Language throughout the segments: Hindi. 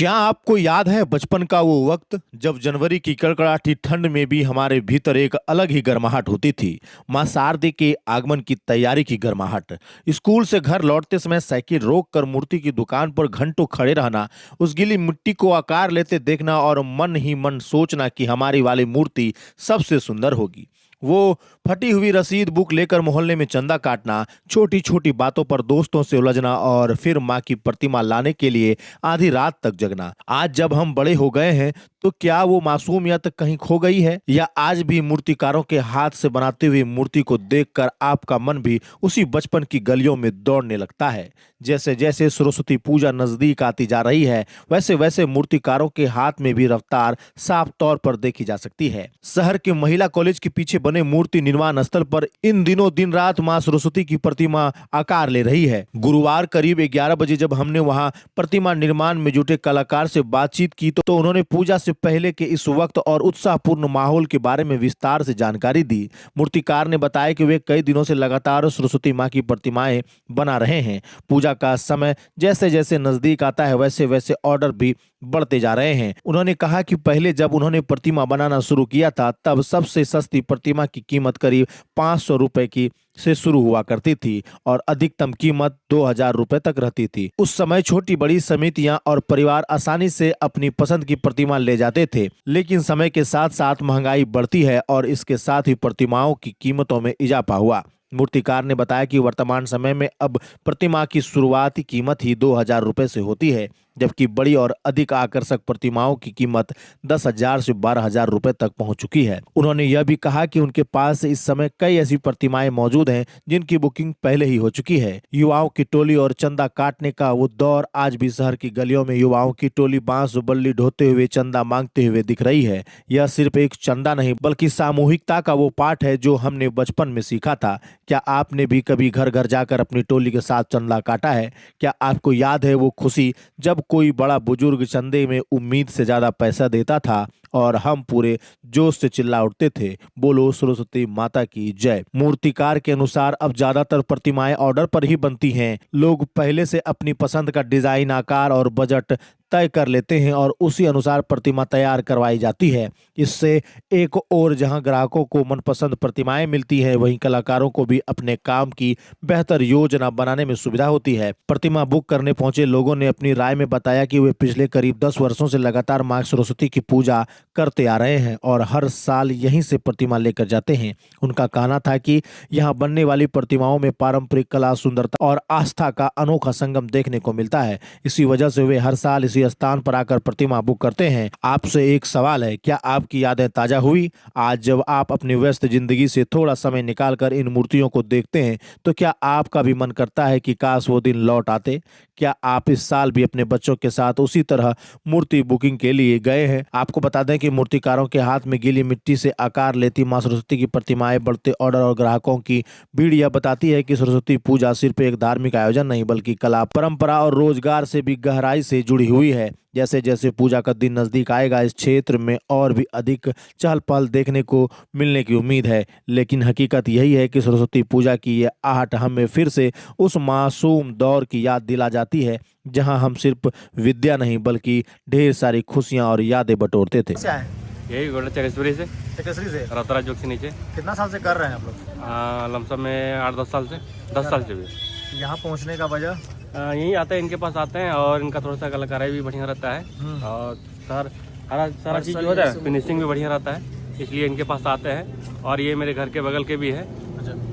क्या आपको याद है बचपन का वो वक्त जब जनवरी की कड़कड़ाती ठंड में भी हमारे भीतर एक अलग ही गर्माहट होती थी। माँ शारदे के आगमन की तैयारी की गर्माहट। स्कूल से घर लौटते समय साइकिल रोक कर मूर्ति की दुकान पर घंटों खड़े रहना, उस गीली मिट्टी को आकार लेते देखना और मन ही मन सोचना कि हमारी वाली मूर्ति सबसे सुंदर होगी। वो फटी हुई रसीद बुक लेकर मोहल्ले में चंदा काटना, छोटी छोटी बातों पर दोस्तों से उलझना और फिर माँ की प्रतिमा लाने के लिए आधी रात तक जगना। आज जब हम बड़े हो गए हैं तो क्या वो मासूमियत कहीं खो गई है, या आज भी मूर्तिकारों के हाथ से बनाती हुई मूर्ति को देखकर आपका मन भी उसी बचपन की गलियों में दौड़ने लगता है। जैसे जैसे सरस्वती पूजा नजदीक आती जा रही है, वैसे वैसे मूर्तिकारों के हाथ में भी रफ्तार साफ तौर पर देखी जा सकती है। शहर के महिला कॉलेज के पीछे बने मूर्ति निर्माण स्थल पर इन दिनों दिन रात मां सरस्वती की प्रतिमा आकार ले रही है। गुरुवार करीब 11 बजे जब हमने वहां प्रतिमा निर्माण में जुटे कलाकार से बातचीत की तो उन्होंने पूजा से पहले के इस वक्त और उत्साहपूर्ण माहौल के बारे में विस्तार से जानकारी दी। मूर्तिकार ने बताया कि वे कई दिनों से लगातार सरस्वती मां की प्रतिमाएं बना रहे हैं। पूजा का समय जैसे जैसे नजदीक आता है वैसे वैसे ऑर्डर भी बढ़ते जा रहे हैं। उन्होंने कहा कि पहले जब उन्होंने प्रतिमा बनाना शुरू किया था तब सबसे सस्ती प्रतिमा की कीमत करीब 500 रुपए की से शुरू हुआ करती थी और अधिकतम कीमत 2000 रुपए तक रहती थी। उस समय छोटी बड़ी समितियां और परिवार आसानी से अपनी पसंद की प्रतिमा ले जाते थे, लेकिन समय के साथ साथ महंगाई बढ़ती है और इसके साथ ही प्रतिमाओं की कीमतों में इजाफा हुआ। मूर्तिकार ने बताया कि वर्तमान समय में अब प्रतिमा की शुरुआती कीमत ही 2000 रुपए से होती है, जबकि बड़ी और अधिक आकर्षक प्रतिमाओं की कीमत 10,000 से 12,000 रुपए तक पहुंच चुकी है। उन्होंने यह भी कहा कि उनके पास इस समय कई ऐसी प्रतिमाएं मौजूद हैं जिनकी बुकिंग पहले ही हो चुकी है। युवाओं की टोली और चंदा काटने का वो दौर आज भी शहर की गलियों में युवाओं की टोली बांस बल्ली ढोते हुए चंदा मांगते हुए दिख रही है। यह सिर्फ एक चंदा नहीं बल्कि सामूहिकता का वो पाठ है जो हमने बचपन में सीखा था। क्या आपने भी कभी घर घर जाकर अपनी टोली के साथ चंदा काटा है? क्या आपको याद है वो खुशी जब कोई बड़ा बुजुर्ग चंदे में उम्मीद से ज्यादा पैसा देता था और हम पूरे जोश से चिल्ला उठते थे, बोलो सरस्वती माता की जय। मूर्तिकार के अनुसार अब ज्यादातर प्रतिमाएं ऑर्डर पर ही बनती हैं। लोग पहले से अपनी पसंद का डिजाइन, आकार और बजट तय कर लेते हैं और उसी अनुसार प्रतिमा तैयार करवाई जाती है। इससे एक और जहां ग्राहकों को मनपसंद प्रतिमाएं मिलती है, वहीं कलाकारों को भी अपने काम की बेहतर योजना बनाने में सुविधा होती है। प्रतिमा बुक करने पहुंचे लोगों ने अपनी राय में बताया कि वे पिछले करीब 10 वर्षों से लगातार मां सरस्वती की पूजा करते आ रहे हैं और हर साल यहीं से प्रतिमा लेकर जाते हैं। उनका कहना था कि यहाँ बनने वाली प्रतिमाओं में पारंपरिक कला, सुंदरता और आस्था का अनोखा संगम देखने को मिलता है। इसी वजह से वे हर साल इसी स्थान पर आकर प्रतिमा बुक करते हैं। आपसे एक सवाल है, क्या आपकी यादें ताजा हुई? आज जब आप अपनी व्यस्त जिंदगी से थोड़ा समय निकालकर इन मूर्तियों को देखते हैं तो क्या आपका भी मन करता है कि काश वो दिन लौट आते? क्या आप इस साल भी अपने बच्चों के साथ उसी तरह मूर्ति बुकिंग के लिए गए हैं? आपको बता दें कि मूर्तिकारों के हाथ में गीली मिट्टी से आकार लेती मां सरस्वती की प्रतिमाएं, बढ़ते ऑर्डर और ग्राहकों की भीड़ यह बताती है कि सरस्वती पूजा सिर्फ एक धार्मिक आयोजन नहीं बल्कि कला, परंपरा और रोजगार से भी गहराई से जुड़ी हुई है। जैसे जैसे पूजा का दिन नजदीक आएगा इस क्षेत्र में और भी अधिक चहल पहल देखने को मिलने की उम्मीद है। लेकिन हकीकत यही है कि सरस्वती पूजा की ये आहट हमें फिर से उस मासूम दौर की याद दिला जाती है जहां हम सिर्फ विद्या नहीं बल्कि ढेर सारी खुशियां और यादें बटोरते थे। यही गोल्डन चकेश्वरी से, चकेसरी से रौतरा चौक से नीचे। कितना साल से कर रहे हैं आप लोग? लमसम में 8-10 साल से, 10 साल से भी। यहाँ पहुँचने का वजह? यहीं आते हैं, इनके पास आते हैं और इनका थोड़ा सा कलाकारी भी बढ़िया रहता है और सारा चीज़ जो होता है फिनिशिंग भी बढ़िया रहता है, इसलिए इनके पास आते हैं। और ये मेरे घर के बगल के भी है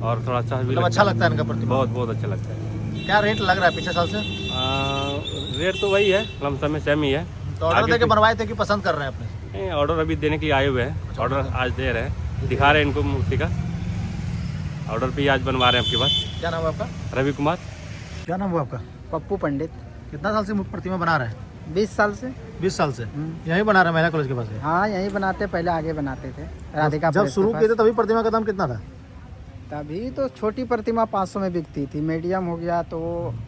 और थोड़ा अच्छा भी अच्छा लगता है इनका प्रतिमा? बहुत बहुत अच्छा लगता है। क्या रेट लग रहा है पिछले साल से? रेट तो वही है, लमसम में सेम ही है। तो ऑर्डर देके बनवाए थे कि पसंद कर रहे हैं अपने? ऑर्डर अभी देने के लिए आए हुए हैं, ऑर्डर आज दे रहे हैं, दिखा रहे हैं इनको मूर्ति का ऑर्डर भी आज बनवा रहे हैं आपके पास। क्या नाम है आपका? रवि कुमार। क्या नाम हुआ आपका? पप्पू पंडित। कितना साल से प्रतिमा बना रहे हैं? 20 साल से। 20 साल से यहीं बना रहे हैं महिला कॉलेज के पास? हाँ, यहीं बनाते, पहले आगे बनाते थे राधिका जब शुरू किए थे तभी प्रतिमा का दाम कितना था? तभी तो छोटी प्रतिमा 500 में बिकती थी, मीडियम हो गया तो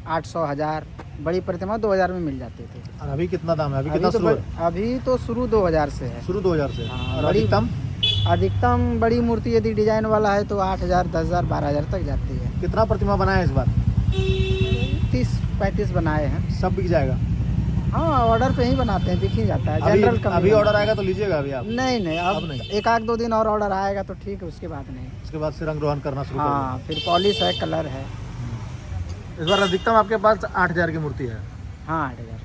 800, 1000, बड़ी प्रतिमा 2000 में मिल जाती थी। और अभी कितना दाम है? अभी कितना शुरू है? अभी तो शुरू 2000 से है। शुरू 2000 से? हाँ, और अधिकतम? अधिकतम बड़ी मूर्ति यदि डिजाइन वाला है तो 8000, 10000, 12000 तक जाती है। कितना प्रतिमा बनाया है इस बार? 30-35 बनाए हैं। सब बिक जाएगा? हाँ ऑर्डर पे ही बनाते हैं, दिख ही जाता है। अभी जनरल कम अभी नहीं ऑर्डर बनाते। आएगा तो लीजिएगा अभी आप? नहीं नहीं, अब अब नहीं। एक आध दो दिन और ऑर्डर आएगा तो ठीक है, उसके बाद नहीं। उसके बाद से रंग रोहन करना शुरू कर हाँ फिर पॉलिश है, कलर है। देंगे। इस बार अधिकतम आपके पास 8,000 की मूर्ति है। हाँ 8,000